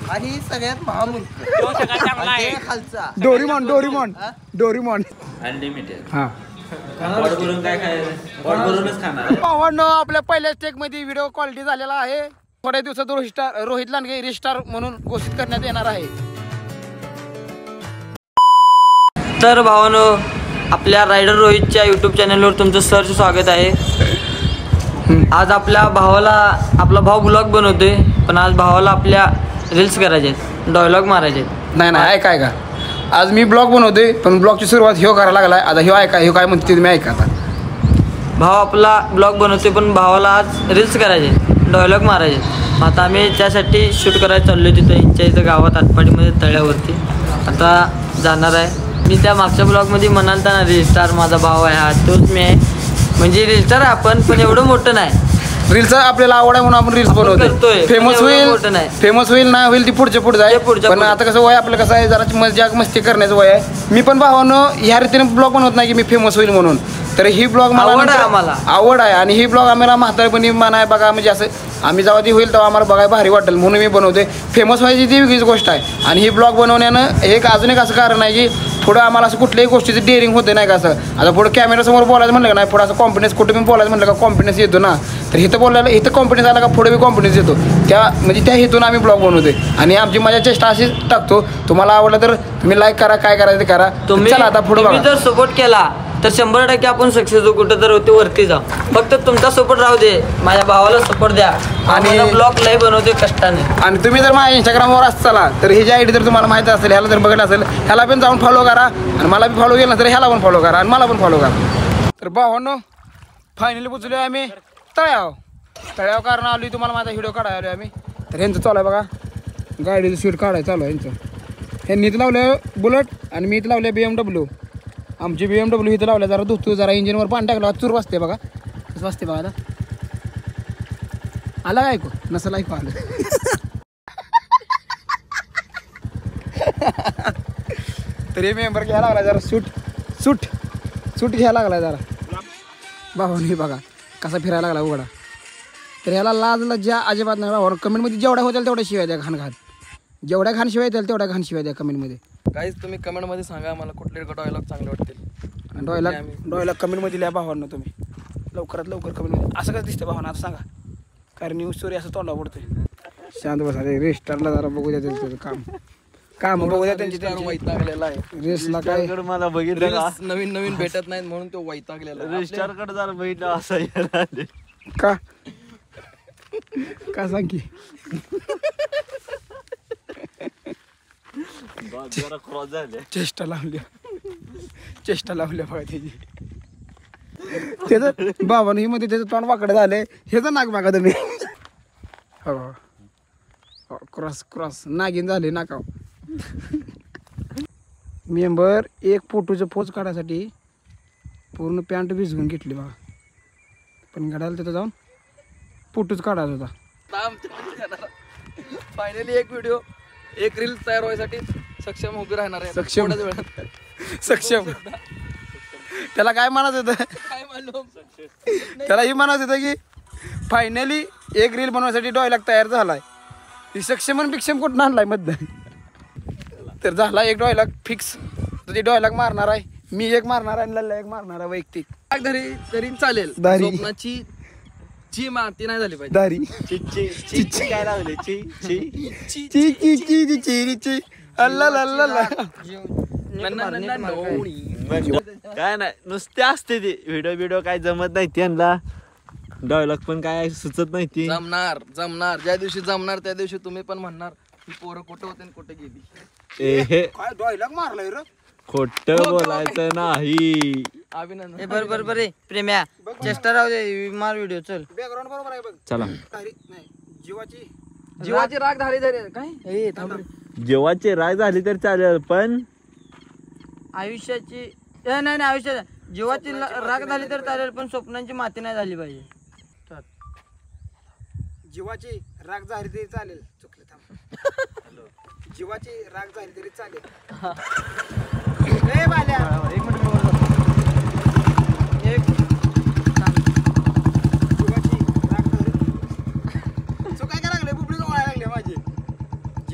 आणि सगळ्यात महामूर्ख खालचा डोरीमॉन अनलिमिटेड हा काय खायचं करूनच खाणार. भावांनो आपल्या पहिल्या स्टेक मध्ये व्हिडिओ क्वालिटी झालेला आहे. थोड्या दिवसात रोहित लांडगे रिस्टार म्हणून घोषित करण्यात येणार आहे. तर भावानो आपल्या रायडर रोहितच्या यूट्यूब चॅनलवर तुमचं सहर्ष स्वागत आहे. आज आपल्या भावाला आपला भाऊ ब्लॉग बनवतोय, पण आज भावाला आपल्या रील्स करायचे आहेत, डायलॉग मारायचे आहेत. नाही ऐका आज मी ब्लॉग बनवतोय, पण ब्लॉगची सुरुवात ह्यो करायला लागलाय. आता ह्यो काय म्हणते तुम्ही ऐका. आता भाव आपला ब्लॉग बनवतोय, पण भावाला आज रील्स करायचे, डायलॉग मारायचे. आता आम्ही त्यासाठी शूट करायला चाललो तिथं यांच्या इथं गावात आटपाडीमध्ये तळ्यावरती. आता जाणार आहे. मी त्या मागच्या ब्लॉगमध्ये म्हणाल ना रील्स्टार माझा भाव आहे, हा तोच मी आहे. म्हणजे रील्स्टार आहे आपण, पण एवढं मोठं नाही. रील्स आपल्याला आवड आहे म्हणून आपण रील्स बनवतोय. फेमस होईल ना होईल ती पुढे जाय. पण आता कसं वय आपलं कसं आहे, जरा मजा मस्ती करण्याचं वय आहे. मी पण भावानं ह्या रीतीने ब्लॉग बनवत नाही की मी फेमस होईल म्हणून. तर ही ब्लॉग मला आवड आहे आणि ही ब्लॉग आम्हाला म्हातारपणी मनाय बघा, म्हणजे असं आम्ही जेव्हा ती होईल तेव्हा आम्हाला बघायला भारी वाटेल म्हणून मी बनवते. फेमस व्हायची ती वेगळीच गोष्ट आहे. आणि ही ब्लॉग बनवण्यानं एक अजून एक असं कारण आहे की पुढं आम्हाला असं कुठल्याही गोष्टीचं डेअरिंग होते नाही का. असं आता पुढं कॅमेरासमोर बोलायचं म्हटलं का नाही, पुढं असं कॉन्फिडन्स कुठे मी बोलायचं म्हटलं का कॉन्फिडन्स येतो ना. तर इथं कॉन्फिडन्स आला का पुढे बी कॉन्फिडन्स येतो. म्हणजे त्या हेतून आम्ही ब्लॉग बनवतोय आणि आमची मजा चेष्टा अशीच टाकतो. तुम्हाला आवडलं तर तुम्ही लाईक करा, काय करायचं ते करा. चला आता पुढे जर सपोर्ट केला तर 100% आपण सक्सेस होऊ. कुठं तर होते वरती जाऊ. फक्त तुमचा सपोर्ट राहू दे, माझ्या भावाला सपोर्ट द्या. आणि ब्लॉग लाईव्ह बनवते कष्टाने. आणि तुम्ही जर माझ्या इंस्टाग्रामवर असताला तर ही जी आयडी जर तुम्हाला माहिती असेल, ह्याला जर बघत असेल, ह्याला पण जाऊन फॉलो करा. आणि मला बी फॉलो केलं तर ह्याला पण फॉलो करा आणि मला पण फॉलो करा. तर भावांनो फायनली पोचलो आहे आम्ही तळ्याव कारण आलो तुम्हाला माझा व्हिडिओ काढायला आलो आम्ही. तर ह्यांचं चालू आहे बघा, गाडीचं शूट काढायचं चालू आहे यांचं. ह्यांनी इथं लावलं बुलेट आणि मी इथं लावलं BMW. आमची BMW इथं लावल्या, जरा धुतो, जरा इंजिनवर पाणी टाकलं चूर वाजते बघा. कसं वाजते बघा. आता आला का ऐकू? नसेल ऐकू आलं. तरी मेंबर घ्यायला लागला जरा सूट घ्यायला लागला जरा. भावानी बघा कसा फिरायला लागला उघडा. तर ह्याला लाज लज्जा अजिबात नाही. भावा कमेंटमध्ये जेवढ्या होतील तेवढ्या शिवाय द्या, जेवढ्या घाण शिवाय येतील तेवढ्या घाण शिवाय द्या कमेंटमध्ये. काहीच तुम्ही कमेंटमध्ये सांगा मला कुठले डायलॉग चांगले वाटतील. डायलॉग कमेंटमध्ये लिहा भावांना तुम्ही. लवकरात लवकर कमेंटमध्ये. असं कसं दिसतं भावांना आता सांगा. कारण न्यूज स्टोरी असं तोंडा पडतोय. शांत बसा रे. रेस्टारला जरा बघू द्या त्यांचं काम बघू द्या त्यांची. वैतागलेला आहे रेसला काय मला बघितलं नवीन भेटत नाहीत म्हणून तो वैतागलेला आहे. रेस्टारकडे जरा बघितलं असं का सांग की. जरा क्रॉस झाले. चेष्टा लावल्या बघा त्याची. त्याचं बाबांनी मध्ये त्याचं तोंड वाकडं झालंय. ह्याचं नाक बघा तुम्ही. हो क्रॉस नागिन झाले नाका. मेंबर एक फोटोचं पोच काढायसाठी पूर्ण पॅन्ट भिजवून घेतली बघा. पण गाडायला तिथं जाऊन फोटोच काढायचा होता. फायनली एक व्हिडिओ एक रील तयार व्हायसाठी सक्षम उभी राहणार आहे. सक्षम त्याला काय म्हणायचं होतं? त्याला ही म्हणायचं होतं की फायनली एक रील बनवण्यासाठी डायलॉग तयार झालाय. ती सक्षम कुठून आणलाय मधनं. तर झाला एक डायलॉग फिक्स. तर ती डायलॉग मारणार आहे मी, एक मारणार आहे आणि लल्ला एक मारणार आहे वैयक्तिक. तरी चालेल. स्वप्नाची ची माती नाही झाली पाहिजे. दारी काय लावले काय नाही नुसते असते ते. व्हिडिओ काय जमत नाही त्यांना. डायलॉग पण काय सुचत नाही ती. जमणार ज्या दिवशी जमणार त्या दिवशी तुम्ही पण म्हणणार ही पोरं कुठं होते आणि कुठे गेली. काय डायलॉग मारलाय रे. खोट बोलायचं नाही. अभिनंदन. बरोबर प्रेम्या चेष्टा राहू दे, मार व्हिडिओ. चल बॅकग्राऊंड बरोबर आहे बघ. चला. जीवाची राग झाली काय जीवाची राग झाली तर चालेल, पण आयुष्याची नाही आयुष्याची जीवाची राग झाली तर चालेल, पण स्वप्नांची माती नाही झाली पाहिजे. जीवाची राग झाली तरी चालेल. चुकलं थांब. जीवाची राग झाली तरी चालेल. एक मिनिट.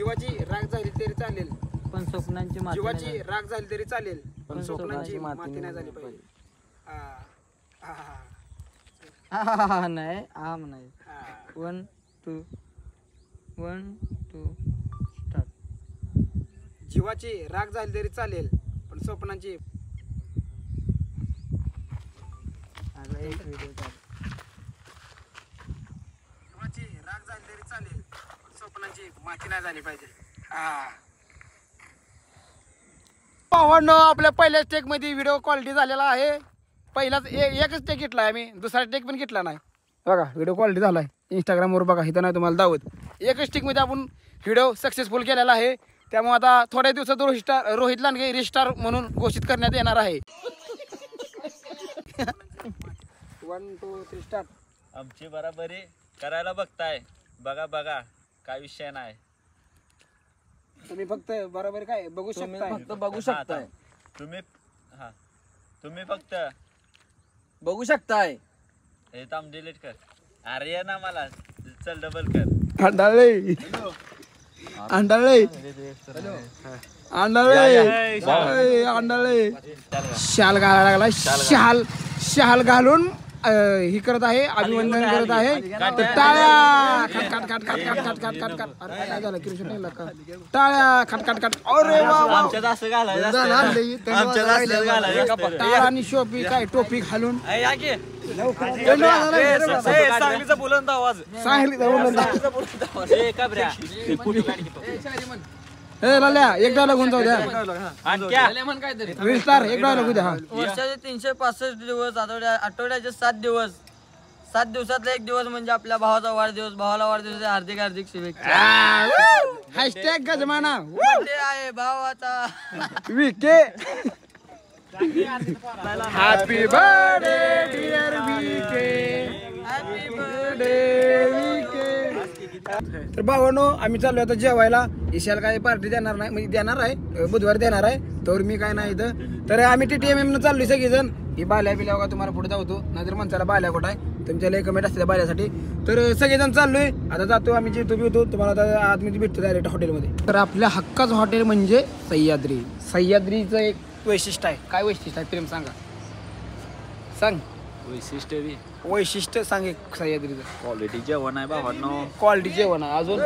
जीवाची राग झाली तरी चालेल पण स्वप्नांची माती नाही जीवाची राग झाली तरी चालेल पण स्वप्नांची माती नाही झाली पाहिजे झाली. नाही आम नाही 1 2 1 2 स्टार्ट. जीवाची राग झाली तरी चालेल पण स्वप्नांची एक व्हिडिओ जीवाची राग झाली तरी चालेल पण स्वप्नांची माती नाही झाली पाहिजे. भावांनो आपल्या पहिल्या टेक मध्ये व्हिडिओ क्वालिटी झालेला आहे. पहिलाच एकच टेक घेतला आहे आम्ही, दुसरा टेक पण घेतला नाही. बघा व्हिडिओ क्वालिटी झाला आहे इंस्टाग्रामवर बघा, इथं नाही तुम्हाला दावत. एकच टेक मध्ये आपण व्हिडिओ सक्सेसफुल केलेला आहे. त्यामुळे आता थोड्या दिवसात रोहित लांडगे रिस्टार म्हणून घोषित करण्यात येणार आहे. 1 2 3 स्टार्ट. आमची बराबरी करायला बघताय, बघा बघा काय विषय नाही. तुम्ही फक्त बरोबर काय बघू शकता, फक्त बघू शकताय. तुम्ही फक्त बघू शकताय. हे थांब डिलीट कर. अरे ये ना मला चल डबल कर. अंडाळे अंडाळे अंडाळे अंडाळे शाल घालायला लागला. शाल घालून ही करत आहे, अभिवंदन करत आहे. टाळ्या खट खट खट खट खट खट खट खट खट. अरे काय झालं कृष्ण नाही का? टाळ्या खट खट खट. अरे वा वा. आमच्यात असं घालायचं असतं. आमच्यात असं घालायचं असतं. टाळा आणि शोपी काय टोपी घालून सांगलीचा बुलंद आवाज. सांगलीचा बोलून ए, काबऱ्या. ते फोटो काढ की तो. हे लाल्या एक डायलॉग होऊन जाऊ द्या. आणि क्या? रिस्टार एक डायलॉग द्या. वर्षाचे 365 दिवस, आठवड्याचे 7 दिवस, 7 दिवसातला एक दिवस म्हणजे आपल्या भावाचा वाढदिवस. भावाला वाढदिवसाच्या हार्दिक हार्दिक शुभेच्छा. हॅशटॅग गजमाना बर्थडे आहे भावाचा. Vicky. Happy birthday dear Vicky. Happy birthday Vicky. तर भावानो आम्ही चाललो आता जेवायला. ईशाला काय पार्टी देणार नाही, म्हणजे देणार आहे बुधवारी देणार आहे, तर मी काय नाही इथं. तर आम्ही TTMM न चाललोय सगळेजण. ही बाल्या बिल्या बघा तुम्हाला पुढे जाऊतो, नाहीतर माणसाला बाल्या कुठं आहे तुमच्याला कमेंट असते बाल्यासाठी. तर सगळेजण चाललोय आता, जातो आम्ही जेतो बितो. तुम्हाला आता आतमध्ये भेटतो डायरेक्ट हॉटेलमध्ये. तर आपल्या हक्काचं हॉटेल म्हणजे सह्याद्री. सह्याद्रीचं एक वैशिष्ट्य आहे. काय वैशिष्ट्य आहे प्रेम सांगा, सांग वैशिष्ट्य सांग एक सह्याद्रीचं. क्वालिटी जेवण आहे भावांनो. क्वालिटी जेवण आहे. अजून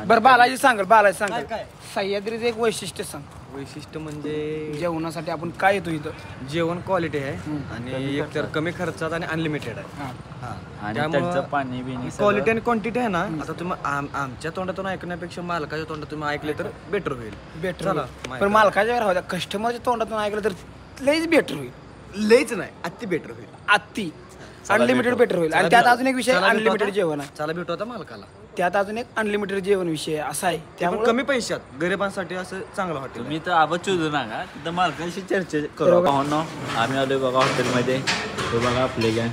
बरं बालाजी सांग, बालाजी सांग सह्याद्रीचं एक वैशिष्ट्य सांग. वैशिष्ट्य म्हणजे जेवणासाठी आपण काय येतो इथं? जेवण क्वालिटी आहे आणि एकतर कमी खर्चात आणि अनलिमिटेड आहे. आणि त्यांचं पाणी बिणी क्वालिटी आणि क्वांटिटी आहे ना. आता तुम्ही आमच्या तोंडातून ऐकण्यापेक्षा मालकाच्या तोंडातून तुम्ही ऐकले तर बेटर होईल. बेटर पण मालकाच्या राहू द्या, कस्टमरच्या तोंडातून ऐकलं तर लईच बेटर होईल. लईच नाही, अति बेटर होईल. अति अनलिमिटेड बेटर होईल. आणि त्यात अजून एक विषय अनलिमिटेड जेवण आहे. चला भेटू आता मालकाला. त्यात अजून एक अनलिमिटेड जेवण विषय असा आहे. त्यामुळे कमी पैशात गरिबांसाठी असं चांगलं हॉटेल. मी तर आवाज शोधू नका, तिथं मालकाशी चर्चा करू. भावांनो आम्ही आलोय बघा हॉटेलमध्ये. हे बघा आपले गॅंग,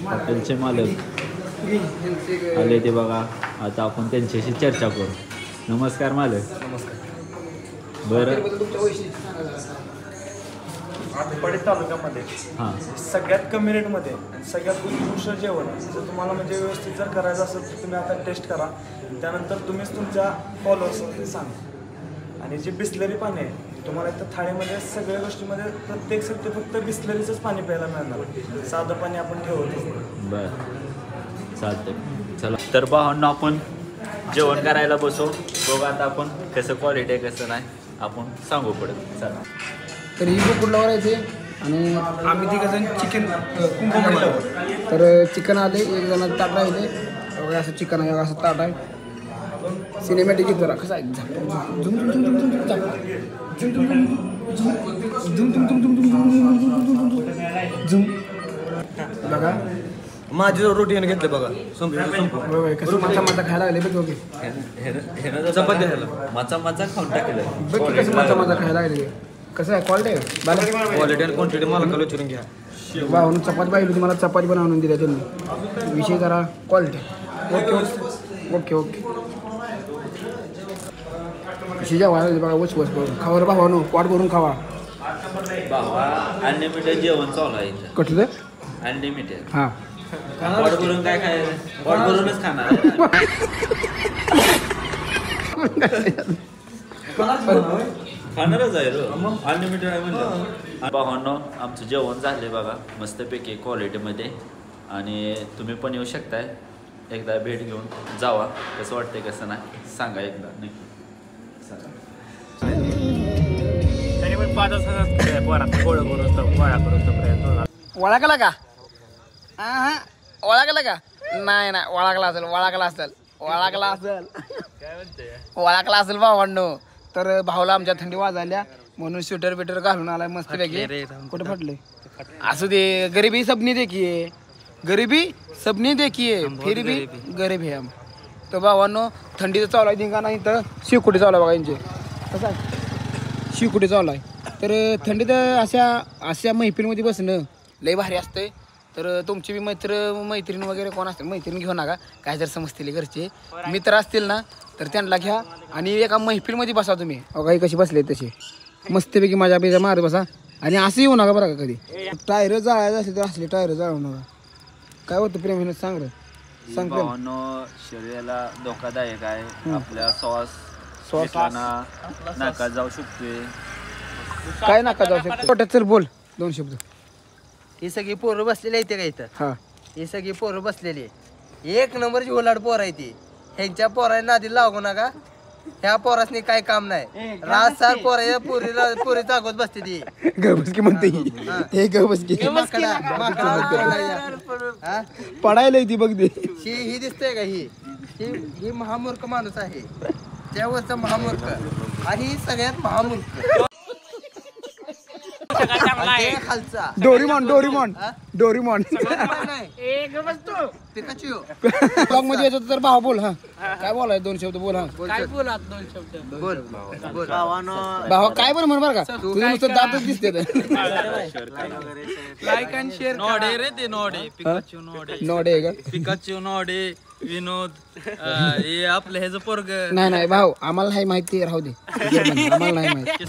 हॉटेलचे मालक आले ते बघा. आता आपण त्यांच्याशी चर्चा करू. नमस्कार मालक. नमस्कार. बरं आटपाडी तालुक्यामध्ये हां सगळ्यात कमी रेटमध्ये आणि सगळ्यात उत्कृष्ट जेवण जर तुम्हाला म्हणजे व्यवस्थित जर करायचं असेल तर तुम्ही आता टेस्ट करा. त्यानंतर तुम्हीच तुमच्या फॉलोअर्सला सांगा. आणि जे बिस्लरी पाणी आहे तुम्हाला इथं थाळीमध्ये सगळ्या गोष्टीमध्ये प्रत्येक सत्य फक्त बिस्लरीचंच पाणी प्यायला मिळणार. साधं पाणी आपण ठेवतच नाही. बरं चालतंय. चला तर भावांनो आपण जेवण करायला बसू. बघू आता आपण कसं क्वालिटी आहे कसं नाही आपण सांगू पडत. चला तर ही बोकुडला वरायचे आणि आम्ही तिघजण चिकन कुंभ म्हटलं. तर चिकन आले, एक जणांचं ताट राहिले. असं चिकन आहे, असं ताट आहे. सिनेमॅटिक घेतो जरा कसं आहे. बघा माझी रोटी घेतले बघा. कसं माचा माचा खायला लागले बघ. ओके चपाती ह्याला माचा माचा खाऊन टाकलं. बघ की कसं माचा माचा खायला लागले. कसं आहे क्वालिटी आहे. क्वालिटी आणि क्वांटिटी मला विचारून घ्या. वाहून चपाती पाहिजे होती, मला चपाती बनवून दिल्या त्यांनी. विषय जरा क्वालिटी. ओके ओके ओके कशी जेवा बघा. वच वच करून खावा भावानो, पोट भरून खावा. भावा अनलिमिटेड जेवण चालू आहे. कुठलं? अनलिमिटेड. हां पोट भरून काय खायचं पोट भरूनच खाणार खाणारच आहे रो अनलिमिटेड आहे म्हणलं. भावांनो आमचं जेवण झाले बघा मस्तपैकी क्वालिटीमध्ये आणि तुम्ही पण येऊ शकताय एकदा भेट घेऊन जावा. कसं वाटतंय कसं नाही सांगा एकदा नक्की सांगा. ओळखला का हा ओळखला का नाही नाही ओळखला असेल ओळखला असेल ओळखला असेल ओळखला असेल भावांनो. तर भाऊला आमच्या थंडी वाजायल्या म्हणून स्वेटर बिटर घालून आलाय मस्त पैकी. कुठे फाटले असू दे गरीबी सबनी देखिये गरीबी सबनी देखिये फिर भी गरीब है हम. तर भावांनो थंडीचं चालू आहे धिंगा नाही तर शिवकुटी चालू आहे बघा यांचे कसं आहे शिवकुटी चालू आहे. तर थंडीत अशा मैफिलमध्ये बसणं लय भारी असतंय. तर तुमची बी मैत्रीण वगैरे कोण असतील मैत्रीण घेऊ नका काय जर समजतील घरचे मित्र असतील ना तर त्यांना घ्या आणि एका मैफिलमध्ये बसा तुम्ही. काही कशी बसले तसे मस्तपैकी माझ्या बिजा मारत बसा आणि असं येऊ नका बरं का कधी. टायर जाळायचं असेल तर असले टायर जाळू नका. काय होतं प्रेम सांग रे सांग. भावांनो शरीराला धोकादायक आहे आपल्या श्वास नाका जाऊ शकतोय. काय नका जाऊ शकतो. चल बोल 2 शब्द. ही सगळी पोरं बसलेली आहे का इथं हा ही सगळी पोरं बसलेली आहे. 1 नंबरची ओलाड पोर आहे ती. ह्यांच्या पोरांना नादी लागू नका. ह्या पोरासनी काय काम नाही. रात पोरा पोरी जागोत बसते ती गबस की म्हणते हे गबस की पडायला ती बघ दे. ही दिसतंय का ही महामूर्ख माणूस आहे. त्यावरचा महामूर्ख आणि सगळ्यात महामूर्ख खालचा Doraemon Doraemon Doraemon Pikachu blog मध्ये यायचं तर भाव बोल. हा काय बोलाय 2 शब्द बोल. हा काय बोला 2 शब्द बोल भावा काय बरं म्हण बरं का तुझं नुसतं दातच दिसते. लाईक अँड शेअर नोडे रे ते नोडे पिकाचू नोडे नोडे का पिकाचू नोडे विनोद हे आपलं ह्याचं पोरग नाही भाऊ आम्हाला नाही माहिती राहू दे आम्हाला नाही माहिती.